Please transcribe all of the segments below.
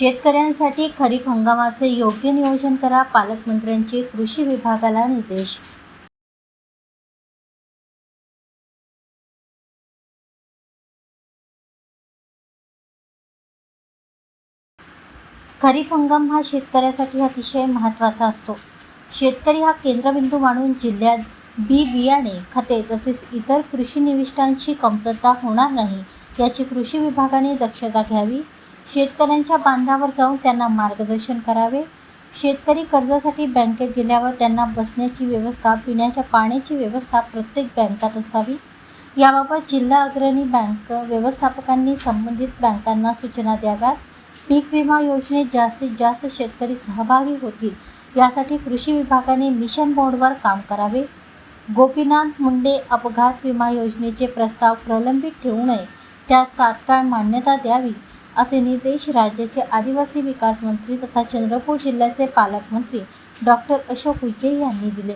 शेतकऱ्यांसाठी खरीप हंगामाचे योग्य नियोजन करा, पालकमंत्र्यांचे कृषी विभागाला निर्देश. खरीप हंगाम हा शेतकऱ्यासाठी अतिशय महत्त्वाचा असतो. शेतकरी हा केंद्रबिंदू मानून जिल्ह्यात बियाणे, खते तसेच इतर कृषी निविष्ठांची कमतरता होणार नाही याची कृषी विभागाने दक्षता घ्यावी. शेतकऱ्यांच्या बांधावर जाऊन त्यांना मार्गदर्शन करावे. शेतकरी कर्जासाठी बँकेत गेल्यावर त्यांना बसण्याची व्यवस्था, पिण्याच्या पाण्याची व्यवस्था प्रत्येक बँकात असावी. याबाबत जिल्हा अग्रणी बँक व्यवस्थापकांनी संबंधित बँकांना सूचना द्याव्यात. पीक विमा योजनेत जास्तीत जास्त शेतकरी सहभागी होतील यासाठी कृषी विभागाने मिशन मोडवर काम करावे. गोपीनाथ मुंडे अपघात विमा योजनेचे प्रस्ताव प्रलंबित ठेवू नये, त्यास तात्काळ मान्यता द्यावी असे निर्देश राज्याचे आदिवासी विकास मंत्री तथा चंद्रपूर जिल्ह्याचे पालकमंत्री डॉक्टर अशोक उईके यांनी दिले.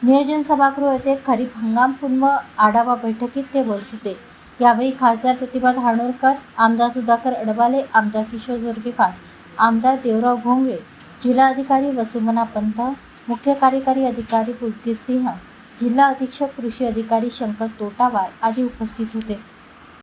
नियोजन सभागृह येथे खरीप हंगामपूर्व आढावा बैठकीत ते बोलत होते. यावेळी खासदार प्रतिभा धानोरकर, आमदार सुधाकर अडबाले, आमदार किशोर जोरगेवार, आमदार देवराव भोंगळे, जिल्हा अधिकारी वसुमना पंत, मुख्य कार्यकारी अधिकारी पुलकित सिंह, जिल्हा अधीक्षक कृषी अधिकारी शंकर तोटावार आदी उपस्थित होते.